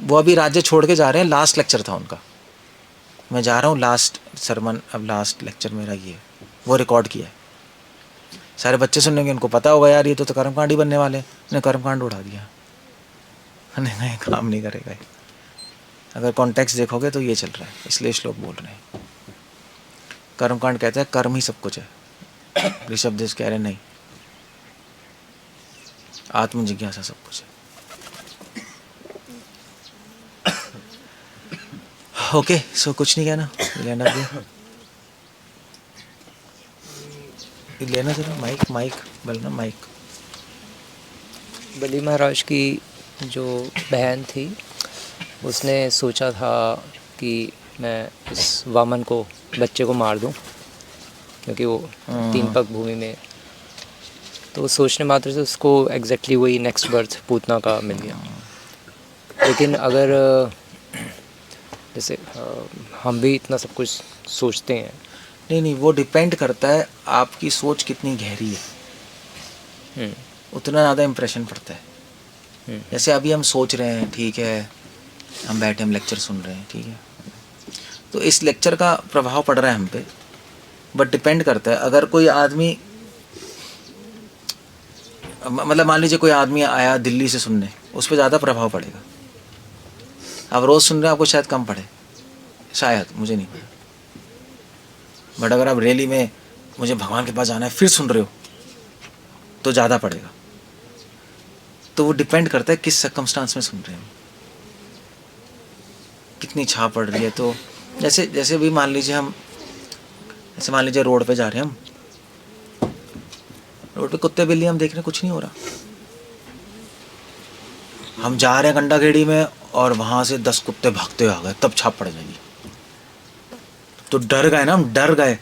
वो अभी राज्य छोड़ के जा रहे हैं, लास्ट लेक्चर था उनका, मैं जा रहा हूँ लास्ट सरमन, अब लास्ट लेक्चर मेरा ये है, वो रिकॉर्ड किया है, सारे बच्चे सुनेंगे, उनको पता होगा यार ये तो कर्मकांड ही बनने वाले, ने कर्मकांड उड़ा दिया। नहीं नहीं, काम नहीं करेगा ये। अगर कॉन्टेक्स्ट देखोगे तो ये चल रहा है, इसलिए श्लोक बोल रहे हैं। कर्मकांड कहते हैं कर्म ही सब कुछ है, ऋषभदेव कह रहे नहीं, आत्म जिज्ञासा सब कुछ है। ओके, सो कुछ नहीं कहना, लेना भी लेना जरा माइक, माइक बोलना, माइक। बली महाराज की जो बहन थी उसने सोचा था कि मैं इस वामन को, बच्चे को मार दूं, क्योंकि वो 3 पग भूमि में, तो वो सोचने मात्र से उसको एग्जैक्टली वही नेक्स्ट बर्थ पूतना का मिल गया। लेकिन अगर जैसे हम भी इतना सब कुछ सोचते हैं, नहीं नहीं, वो डिपेंड करता है आपकी सोच कितनी गहरी है, उतना ज़्यादा इम्प्रेशन पड़ता है। जैसे अभी हम सोच रहे हैं, ठीक है, हम बैठे, हम लेक्चर सुन रहे हैं, ठीक है, तो इस लेक्चर का प्रभाव पड़ रहा है हम पे, बट डिपेंड करता है। अगर कोई आदमी, मतलब मान लीजिए कोई आदमी आया दिल्ली से सुनने, उस पर ज़्यादा प्रभाव पड़ेगा। आप रोज़ सुन रहे हैं, आपको शायद कम पड़े, शायद, मुझे नहीं पता। बट अगर आप रैली में मुझे भगवान के पास जाना है फिर सुन रहे हो तो ज़्यादा पड़ेगा। तो वो डिपेंड करता है किस सर्कमस्टांस में सुन रहे हैं, कितनी छाप पड़ रही है। तो जैसे जैसे भी मान लीजिए हम, जैसे मान लीजिए रोड पे जा रहे हैं हम, रोड पे कुत्ते बिल्ली हम देख रहे हैं, कुछ नहीं हो रहा, हम जा रहे हैं गंडाखेड़ी में और वहाँ से 10 कुत्ते भागते हुए आ गए, तब छाप पड़ जाएगी। तो डर गए ना, हम डर गए,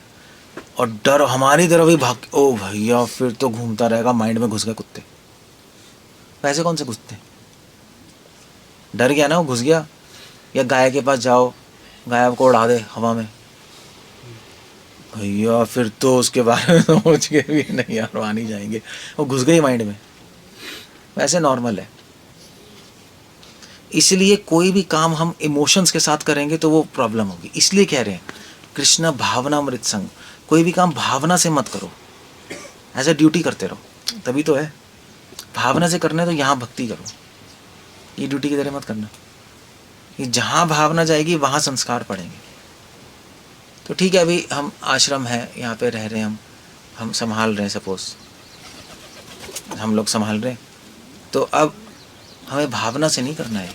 और डर हमारी तरफ ही भाग, ओ भैया फिर तो घूमता रहेगा, माइंड में घुस गए कुत्ते। वैसे कौन से घुसते, डर गया ना, वो घुस गया। या गाय के पास जाओ, गाय आपको उड़ा दे हवा में, भैया फिर तो उसके बारे में सोच के भी नहीं यार वहाँ नहीं जाएंगे, वो घुस गई माइंड में। वैसे नॉर्मल है। इसलिए कोई भी काम हम इमोशंस के साथ करेंगे तो वो प्रॉब्लम होगी। इसलिए कह रहे हैं कृष्ण भावनामृत संग, कोई भी काम भावना से मत करो, एज ए ड्यूटी करते रहो, तभी तो है। भावना से करना है तो यहाँ भक्ति करो, ये ड्यूटी की तरह मत करना। ये जहाँ भावना जाएगी वहाँ संस्कार पड़ेंगे। तो ठीक है, अभी हम आश्रम है, यहाँ पे रह रहे हैं, हम संभाल रहे हैं, सपोज हम लोग संभाल रहे हैं, तो अब हमें भावना से नहीं करना है,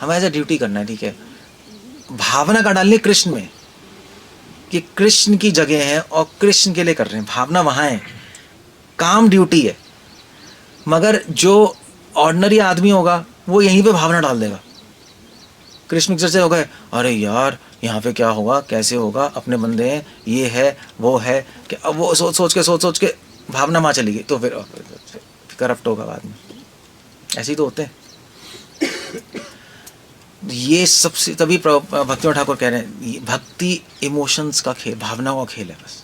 हमें एज ए ड्यूटी करना है, ठीक है। भावना का डालनी कृष्ण में कि कृष्ण की जगह है और कृष्ण के लिए कर रहे हैं, भावना वहाँ है, काम ड्यूटी है। मगर जो ऑर्डिनरी आदमी होगा वो यहीं पे भावना डाल देगा। कृष्ण पिक्चर से हो गए, अरे यार यहाँ पे क्या होगा, कैसे होगा, अपने बंदे हैं, ये है वो है, कि अब वो सोच सोच के भावना वहाँ चली गई, तो फिर करप्ट होगा बाद में। ऐसे ही तो होते हैं। ये सबसे, तभी भक्ति ठाकुर कह रहे हैं भक्ति इमोशंस का खेल, भावनाओं का खेल है बस।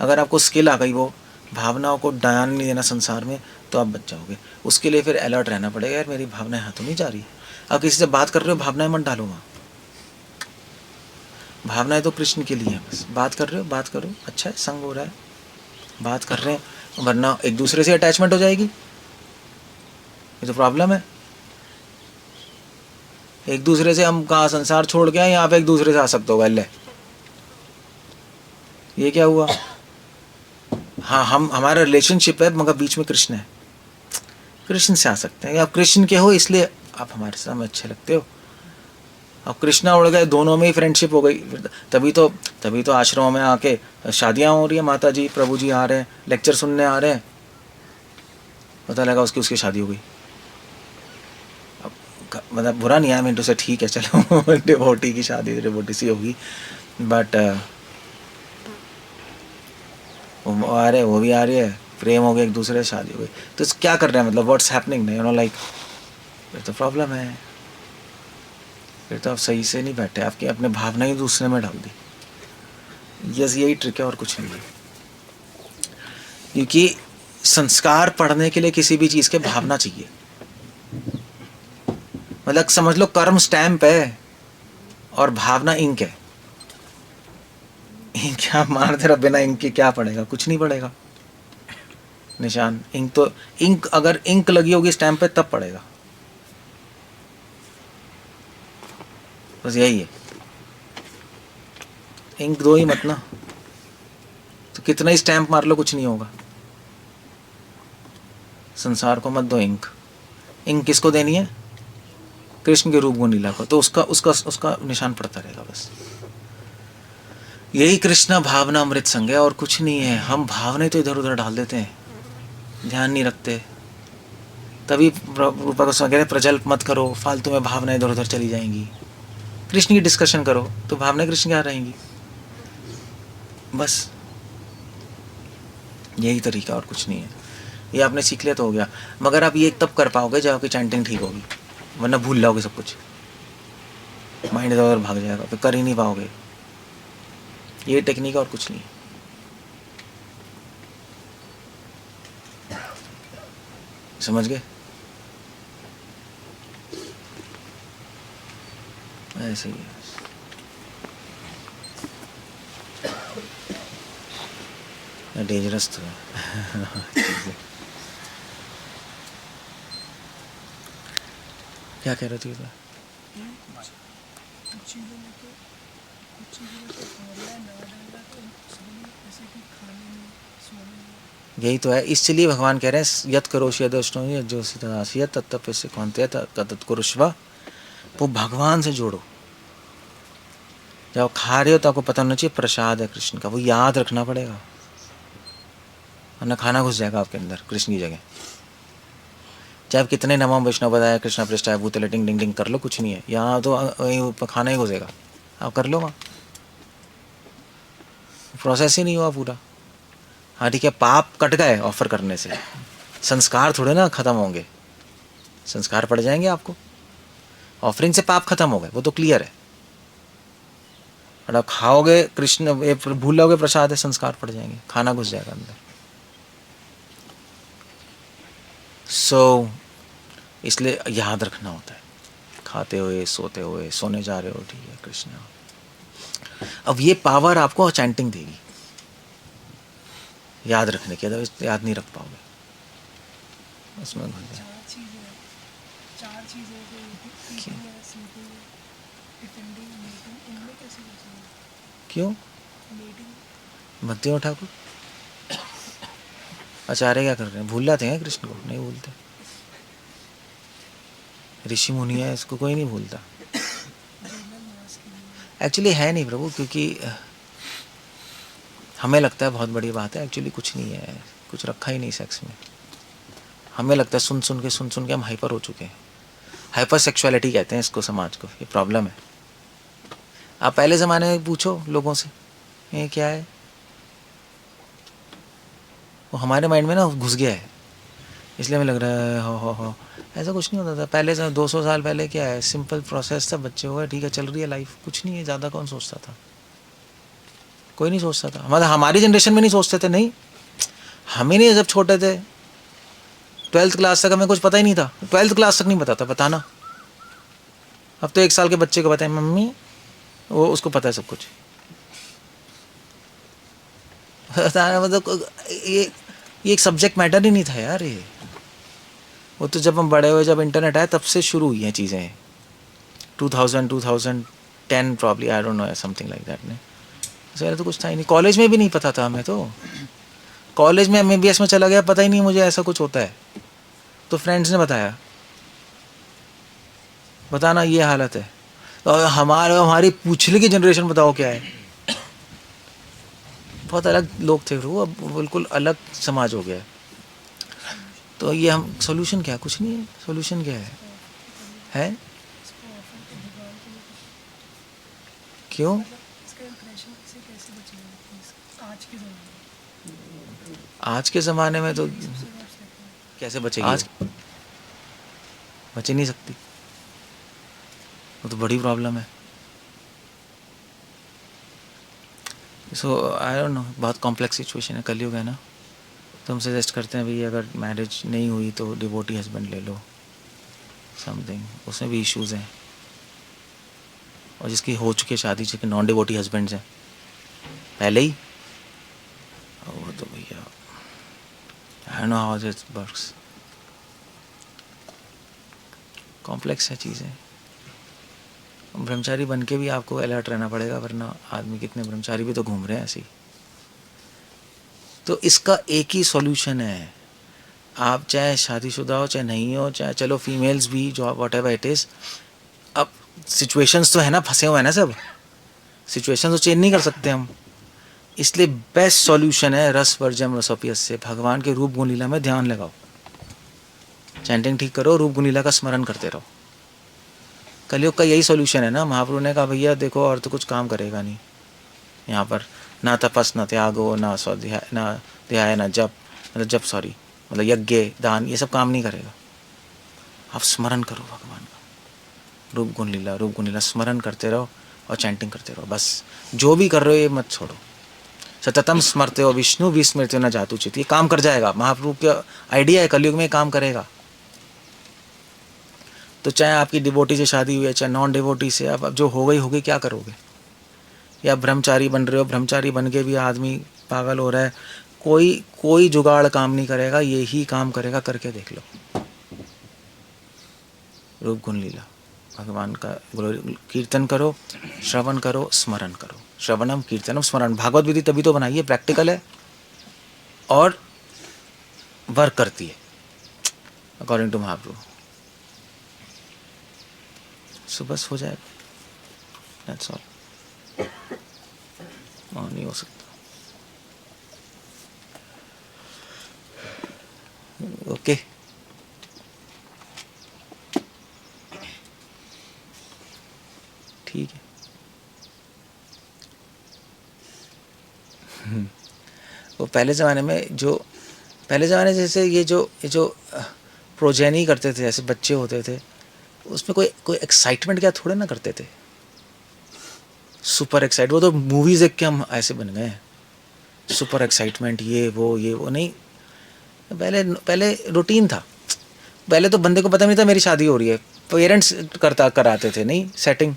अगर आपको स्किल आ गई वो भावनाओं को डायन नहीं देना संसार में, तो आप बच जाओगे। उसके लिए फिर अलर्ट रहना पड़ेगा, यार मेरी भावनाएं हाथों नहीं जा रही। आप किसी से बात कर रहे हो, भावनाएं मत डालो वहाँ। भावनाएं तो कृष्ण के लिए है बस। बात कर रहे हो, बात करो, अच्छा है, संग हो रहा है, बात कर रहे हैं, वरना एक दूसरे से अटैचमेंट हो जाएगी, ये तो प्रॉब्लम है। एक दूसरे से हम कहाँ संसार छोड़ के आए, यहाँ पे एक दूसरे से आ सकते हो, पहले ये क्या हुआ। हाँ, हम हमारा रिलेशनशिप है, मगर बीच में कृष्ण है, कृष्ण से आ सकते हैं। आप कृष्ण के हो इसलिए आप हमारे साथ अच्छे लगते हो। अब कृष्णा उड़ गए, दोनों में ही फ्रेंडशिप हो गई, तभी तो आश्रमों में आके शादियाँ हो रही है, माता जी प्रभु जी आ रहे हैं, लेक्चर सुनने आ रहे हैं, पता लगा उसकी शादी हो गई। अब मतलब बुरा नहीं है, मिनटों से ठीक है, चलो डिवोटी की शादी डिवोटी सी होगी, बट आ रहे, वो भी आ रही है, प्रेम हो गया, एक दूसरे से शादी हो गई, तो क्या कर रहे हैं, मतलब what's happening, you know, like ये तो प्रॉब्लम है। फिर तो आप सही से नहीं बैठे, आपकी अपने भावना ही दूसरे में डाल दी। यस, यही ट्रिक है और कुछ नहीं है। क्योंकि संस्कार पढ़ने के लिए किसी भी चीज़ के भावना चाहिए। मतलब समझ लो कर्म स्टैम्प है, और भावना इंक है। इंक क्या मारते रहो, बिना इंक के क्या पड़ेगा? कुछ नहीं पड़ेगा। निशान इंक तो, इंक अगर इंक लगी होगी स्टैम्प पे तब पड़ेगा। बस यही है। इंक दो ही मत ना, तो कितना ही स्टैम्प मार लो कुछ नहीं होगा। संसार को मत दो इंक। इंक किसको देनी है? कृष्ण के रूप को नीला को, तो उसका उसका उसका निशान पड़ता रहेगा बस। यही कृष्णा भावना अमृत संग है और कुछ नहीं है। हम भावनाएं तो इधर उधर डाल देते हैं, ध्यान नहीं रखते। तभी रूपा को कह रहे प्रजल्प मत करो, फालतू में भावनाएं इधर उधर चली जाएंगी। कृष्ण की डिस्कशन करो तो भावनाएं कृष्ण की आ रहेंगी। बस यही तरीका और कुछ नहीं है। ये आपने सीख लिया तो हो गया। मगर आप ये तब कर पाओगे जब आपकी चैंटिंग ठीक होगी, वरना भूल जाओगे सब कुछ, माइंड इधर उधर भाग जाएगा, फिर कर ही नहीं पाओगे। ये टेक्निक और कुछ नहीं। समझ गए? ऐसे ही है। डेंजरस तो है। क्या कह रहे थे? यही तो है। इसलिए भगवान कह रहे हैं यत करोषि यदष्टोमि यज्जोषि तदासी तत्तप से कौनते तत्त कुरुष्वा। वो भगवान से जोड़ो। जब खा रहे हो तो आपको पता होना चाहिए प्रसाद है कृष्ण का, वो याद रखना पड़ेगा, वरना खाना घुस जाएगा आपके अंदर कृष्ण की जगह। चाहे आप कितने नमः वैष्णव बताया कृष्णा पृष्ठाय भूतले टिंग टिंग टिंग कर लो, कुछ नहीं है। यहाँ तो खाना ही घुसेगा। आप कर लो वहाँ, प्रोसेस ही नहीं हुआ पूरा। हाँ ठीक है, पाप कट गए ऑफर करने से, संस्कार थोड़े ना खत्म होंगे। संस्कार पड़ जाएंगे आपको, ऑफरिंग से पाप खत्म हो गए, वो तो क्लियर है। और आप खाओगे कृष्ण, भूल लोगे प्रसाद है, संस्कार पड़ जाएंगे, खाना घुस जाएगा अंदर। इसलिए याद रखना होता है, खाते हुए सोते हुए, सोने जा रहे हो, ठीक है कृष्ण। अब ये पावर आपको चैंटिंग देगी याद रखने की, अदरवाइज याद नहीं रख पाओगे उसमें। क्यों? भक्ति ठाकुर आचार्य क्या कर रहे हैं? भूल जाते हैं कृष्ण को? नहीं भूलते। ऋषि मुनि है, इसको कोई नहीं भूलता। एक्चुअली है नहीं प्रभु, क्योंकि हमें लगता है बहुत बड़ी बात है, एक्चुअली कुछ नहीं है, कुछ रखा ही नहीं सेक्स में। हमें लगता है सुन सुन के हम हाइपर हो चुके हैं। हाइपर सेक्सुअलिटी कहते हैं इसको, समाज को, ये प्रॉब्लम है। आप पहले ज़माने में पूछो लोगों से ये क्या है, वो हमारे माइंड में ना घुस गया है, इसलिए हमें लग रहा है हो ऐसा कुछ नहीं होता था पहले। 200 साल पहले क्या है, सिंपल प्रोसेस था, बच्चे हुए, ठीक है, चल रही है लाइफ, कुछ नहीं है, ज़्यादा कौन सोचता था? कोई नहीं सोचता था। हमारी जनरेशन में नहीं सोचते थे, नहीं, हमें नहीं, जब छोटे थे 12th क्लास तक हमें कुछ पता ही नहीं था। 12th क्लास तक नहीं पता था, बताना। अब तो 1 साल के बच्चे को पता है मम्मी, वो उसको पता है सब कुछ। मतलब ये एक सब्जेक्ट मैटर ही नहीं था यार ये। वो तो जब हम बड़े हुए, जब इंटरनेट आया, तब से शुरू हुई हैं चीज़ें। 2010 probably, I don't know, something like that. ने पहले तो कुछ था ही नहीं, कॉलेज में भी नहीं पता था हमें। तो कॉलेज में MBBS में चला गया, पता ही नहीं मुझे ऐसा कुछ होता है, तो फ्रेंड्स ने बताया, बताना ये हालत है। और हमारी पूछने की जनरेशन बताओ क्या है। बहुत अलग लोग थे वो, अब बिल्कुल अलग समाज हो गया है। तो ये हम सॉल्यूशन क्या है? कुछ नहीं है। सॉल्यूशन क्या है? क्यों? आज के ज़माने में तो कैसे बचेगी? आज बच ही नहीं सकती, वो तो बड़ी प्रॉब्लम है। सो आई डोंट नो, बहुत कॉम्प्लेक्स सिचुएशन है, कलयुग है ना। तो हम सजेस्ट करते हैं भाई, अगर मैरिज नहीं हुई तो डिवोटी हस्बैंड ले लो, समथिंग, उसमें भी इश्यूज़ हैं। और जिसकी हो चुकी है शादी, जिसके नॉन डिवोटी हस्बैंड्स हैं पहले ही, वो तो भैया I know how it works, complex है चीज़ें। ब्रह्मचारी बन के भी आपको अलर्ट रहना पड़ेगा, वरना आदमी, कितने ब्रह्मचारी भी तो घूम रहे हैं ऐसे ही। तो इसका एक ही सॉल्यूशन है, आप चाहे शादीशुदा हो चाहे नहीं हो, चाहे चलो फीमेल्स भी, जो वॉट एवर इट इज़, अब सिचुएशंस तो है ना, फंसे हुए हैं ना सब, सिचुएशन तो चेंज नहीं कर सकते हम, इसलिए बेस्ट सॉल्यूशन है रस वर्जम रसोपियस से, भगवान के रूप गुण लीला में ध्यान लगाओ, चैंटिंग ठीक करो, रूप गुण लीला का स्मरण करते रहो। कलयुग का यही सॉल्यूशन है ना। महाप्रभु ने कहा भैया देखो और तो कुछ काम करेगा नहीं यहाँ पर, ना तपस ना त्यागो ना स्वाध्याय ना ध्याय ना जप, मतलब जप सॉरी मतलब यज्ञ दान, ये सब काम नहीं करेगा। आप स्मरण करो भगवान का, रूप गुण लीला स्मरण करते रहो और चैंटिंग करते रहो, बस जो भी कर रहे हो ये मत छोड़ो। सततम स्मरते हो विष्णु विस्मृत्यो न जातु चित, ये काम कर जाएगा। महाप्रभु का आइडिया है, कलयुग में काम करेगा। तो चाहे आपकी डिवोटी से शादी हुई है चाहे नॉन डिवोटी से, अब जो हो गई क्या करोगे? या ब्रह्मचारी बन रहे हो, ब्रह्मचारी बन के भी आदमी पागल हो रहा है, कोई जुगाड़ काम नहीं करेगा, यही काम करेगा, करके देख लो। रूप गुण लीला भगवान का कीर्तन करो, श्रवण करो, स्मरण करो। श्रवणम कीर्तनम स्मरण, भागवत विधि तभी तो बनाई है, प्रैक्टिकल है और वर्क करती है अकॉर्डिंग टू महाप्रभु। सो बस हो जाएगा, दैट्स ऑल, और नहीं हो सकता। ओके ठीक है। वो पहले ज़माने में जैसे ये जो प्रोजेनी करते थे, ऐसे बच्चे होते थे, उसमें कोई एक्साइटमेंट क्या थोड़े ना करते थे, सुपर एक्साइट। वो तो मूवीज़ देख के हम ऐसे बन गए हैं, सुपर एक्साइटमेंट, ये वो नहीं। पहले रूटीन था। पहले तो बंदे को पता नहीं था मेरी शादी हो रही है, पेरेंट्स कराते थे नहीं सेटिंग।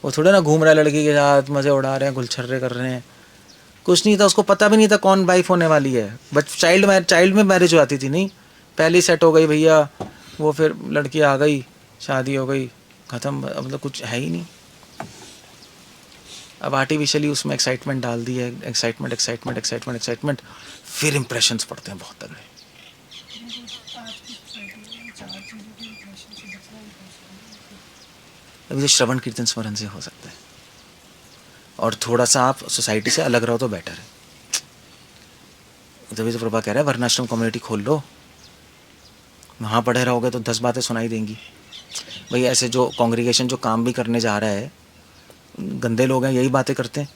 वो थोड़े ना घूम रहा है लड़की के साथ, मज़े उड़ा रहे हैं, गुलछर्रे कर रहे हैं, कुछ नहीं था। उसको पता भी नहीं था कौन वाइफ होने वाली है। बट चाइल्ड में मैरिज हो जाती थी, नहीं पहले सेट हो गई भैया, वो फिर लड़की आ गई, शादी हो गई, ख़त्म, मतलब कुछ है ही नहीं। अब आर्टिफिशियली उसमें एक्साइटमेंट डाल दी है, एक्साइटमेंट, फिर इम्प्रेशंस पड़ते हैं बहुत तगड़े। अभी तो श्रवण कीर्तन स्मरण से हो सकता है, और थोड़ा सा आप सोसाइटी से अलग रहो तो बेटर है। तभी तो प्रभा कह रहा है वर्णाश्रम कम्युनिटी खोल लो, वहाँ पढ़े रहोगे तो 10 बातें सुनाई देंगी। भाई ऐसे जो कांग्रीगेशन जो काम भी करने जा रहा है, गंदे लोग हैं, यही बातें करते हैं,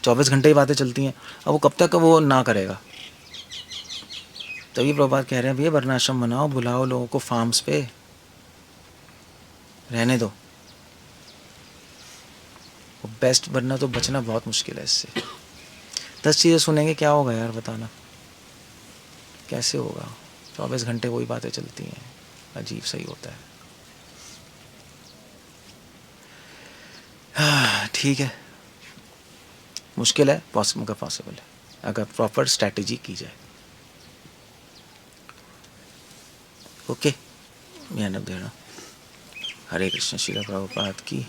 24 घंटे ही बातें चलती हैं। अब वो कब तक वो ना करेगा? तभी प्रभात कह रहे हैं भैया वर्णाश्रम बनाओ, बुलाओ लोगों को फार्म्स पे, रहने दो। वो बेस्ट बनना तो बचना बहुत मुश्किल है इससे। 10 चीज़ें सुनेंगे, क्या होगा यार बताना, कैसे होगा? 24 घंटे वही बातें चलती हैं, अजीब सही होता है। ठीक है, मुश्किल है, पॉसिबल है अगर प्रॉपर स्ट्रैटेजी की जाए। ओके, मैं देना। हरे कृष्ण, श्रील प्रभुपाद की।